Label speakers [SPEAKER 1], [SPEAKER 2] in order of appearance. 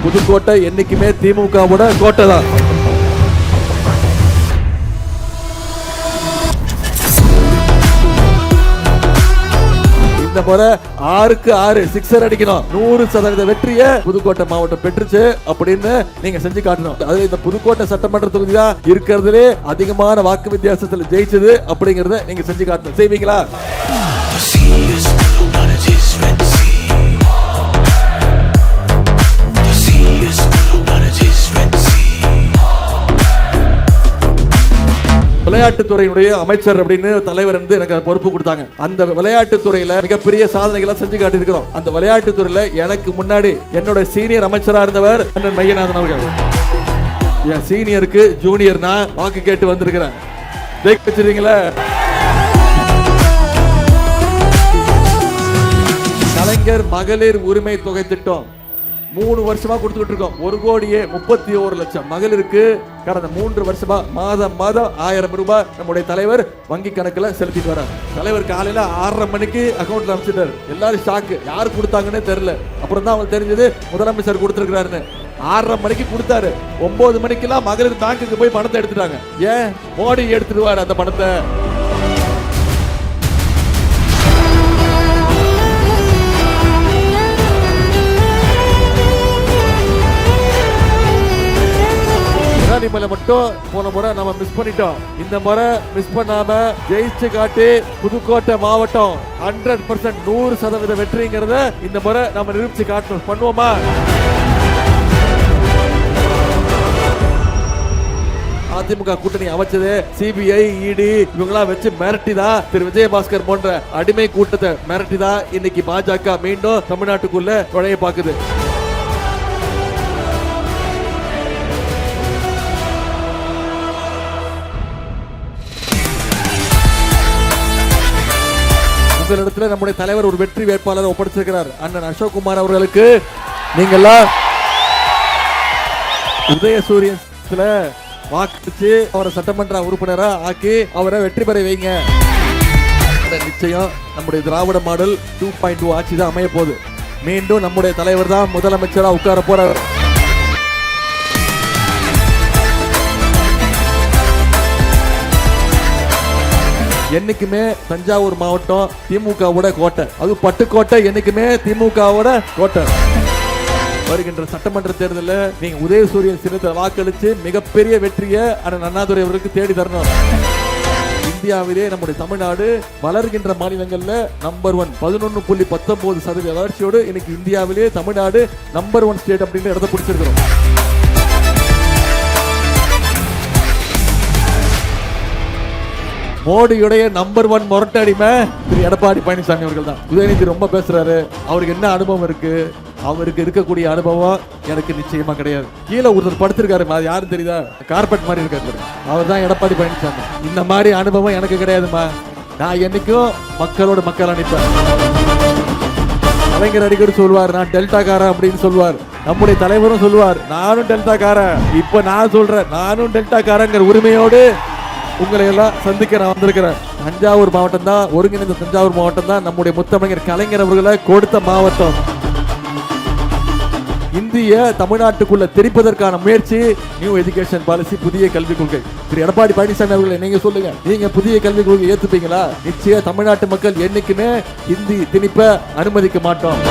[SPEAKER 1] புதுக்கோட்டை என்னைக்குமே திமுகவோட கோட்டை தான். இந்த முறை 6க்கு 6 சிக்ஸர் அடிக்கணும். 100% வெற்றியை புதுக்கோட்டை மாவட்டம் பெற்றுச்சு அப்படின்னு நீங்க செஞ்சு காட்டணும். அது இந்த புதுக்கோட்டை சட்டமன்ற தொகுதி தான் இருக்கிறதுலே அதிகமான வாக்கு வித்தியாசத்தில் ஜெயிச்சது அப்படிங்கறத நீங்க செஞ்சு காட்டணும். செய்வீங்களா? விளையாட்டுத்துறையுடைய அமைச்சர் அப்படின்னு தலைவர் வந்து எனக்கு பொறுப்பு கொடுத்தாங்க. அந்த விளையாட்டுத்துறையில மிகப்பெரிய சாதனைகளை செஞ்சு காட்டியிருக்கிறோம். அந்த விளையாட்டுத்துறையில எனக்கு முன்னாடி என்னோட சீனியர் அமைச்சரா இருந்தவர் அண்ணன் மையநாதன் அவர்கள். என் சீனியருக்கு ஜூனியர் நான் வாக்கு கேட்டு வந்திருக்கிறேன். வச்சிருக்கீங்களா? கலைஞர் மகளிர் உரிமை தொகை திட்டம் 3 வருஷமா கொடுத்துட்டு இருக்கோம். 1,31,00,000 மகளிருக்கு கடந்த 3 வருஷமா மாதம் 1000 ரூபாய் நம்முடைய தலைவர் வங்கி கணக்குல செலுத்திட்டு வரார். தலைவர் காலையில 6:30 மணிக்கு அக்கௌண்ட்ல அனுப்பிச்சிட்டாரு. எல்லாரும் ஷாக்கு, யாரு கொடுத்தாங்கன்னு தெரியல. அப்புறம் தான் அவங்க தெரிஞ்சது முதலமைச்சர் கொடுத்திருக்கிறாருன்னு. 6:30 மணிக்கு கொடுத்தாரு. 9 மணிக்கெல்லாம் மகளிர் பேங்குக்கு போய் பணத்தை எடுத்துட்டாங்க. ஏன்? மோடி எடுத்துடுவார் அந்த பணத்தை. மட்டும் போன முறை நம்ம மிஸ் பண்ணிட்டோம். இந்த முறை மிஸ் பண்ணாம ஜெயிச்சு காட்டி புதுக்கோட்டை மாவட்டம் 100% 100% வெற்றிங்கிறத இந்த முறை நம்ம நிரூபிச்சு காட்டணும். பண்ணுவோமா? அதிமுக கூட்டணி அமைச்சது சிபிஐ, இடி இவங்களாம் வச்சு மிரட்டி தான் திரு விஜயபாஸ்கர் போன்ற அடிமை கூட்டத்தை மிரட்டி தான் இன்னைக்கு பாஜக மீண்டும் தமிழ்நாட்டுக்குள்ள நுழைய பாக்குது. இடத்துல நம்முடைய தலைவர் ஒரு வெற்றி வேட்பாளரை ஒப்படைச்சிருக்கிறார். அண்ணன் அசோக்குமார் அவர்களுக்கு நீங்கெல்லாம் உதயசூரியன்ல வாக்களிச்சு அவரை சட்டமன்ற உறுப்பினரா ஆக்கி அவரை வெற்றி பெற வைங்க. நிச்சயம் நம்முடைய திராவிட மாடல் 2.2 ஆட்சி தான் அமைய போகுது. மீண்டும் நம்முடைய தலைவர் தான் முதலமைச்சரா உட்கார போறார். என்னைக்குமே தஞ்சாவூர் மாவட்டம் திமுகவோட கோட்டை. அது பட்டுக்கோட்டை என்னைக்குமே திமுகவோட கோட்டை. வருகின்ற சட்டமன்ற தேர்தலில் நீங்க உதயசூரியன் சின்னத்தை வாக்களிச்சு மிகப்பெரிய வெற்றியை அண்ணன் அண்ணாதுரை அவருக்கு தேடி தரணும். இந்தியாவிலே நம்முடைய தமிழ்நாடு வளர்கின்ற மாநிலங்கள்ல நம்பர் 1 11.19% வளர்ச்சியோடு இன்னைக்கு இந்தியாவிலே தமிழ்நாடு நம்பர் 1 ஸ்டேட் அப்படின்னு இடத்தை பிடிச்சிருக்கிறோம். மோடியுடைய நம்பர் 1 முரட்டடிமை திரு எடப்பாடி பழனிசாமி அவர்கள் தான். உதயநிதி ரொம்ப பேசுறாரு. அவருக்கு என்ன அனுபவம் இருக்கு? அவருக்கு இருக்கக்கூடிய அனுபவம் எனக்கு நிச்சயமா கிடையாது. கீழே ஒருத்தர் படுத்திருக்காரு, அது யாரும் தெரியுதா? கார்பெட் மாதிரி இருக்காரு, அவர் தான் எடப்பாடி பழனிசாமி. இந்த மாதிரி அனுபவம் எனக்கு கிடையாதுமா. நான் என்னைக்கும் மக்களோட மக்கள் அனுப்பேன். கலைஞர் அடிக்கடி சொல்வார், நான் டெல்டா காரன் அப்படின்னு சொல்வார். நம்முடைய தலைவரும் சொல்வார், நானும் டெல்டா காரன். இப்ப நான் சொல்றேன், நானும் டெல்டா காரங்கிற உரிமையோடு உங்களை எல்லாம் சந்திக்க நான் வந்திருக்கிறேன். தஞ்சாவூர் மாவட்டம் தான், ஒருங்கிணைந்த தஞ்சாவூர் மாவட்டம் தான் நம்முடைய முத்தமிழர் கலைஞர் அவர்களை கொடுத்த மாவட்டம். இந்திய தமிழ்நாட்டுக்குள்ள தெரிப்பதற்கான முயற்சி நியூ எஜுகேஷன் பாலிசி, புதிய கல்விக் கொள்கை. திரு எடப்பாடி பழனிசாமி அவர்களை நீங்க சொல்லுங்க, நீங்க புதிய கல்விக் கொள்கை ஏத்துப்பீங்களா? நிச்சயம் தமிழ்நாட்டு மக்கள் என்னைக்குமே இந்தி திணிப்ப அனுமதிக்க மாட்டோம்.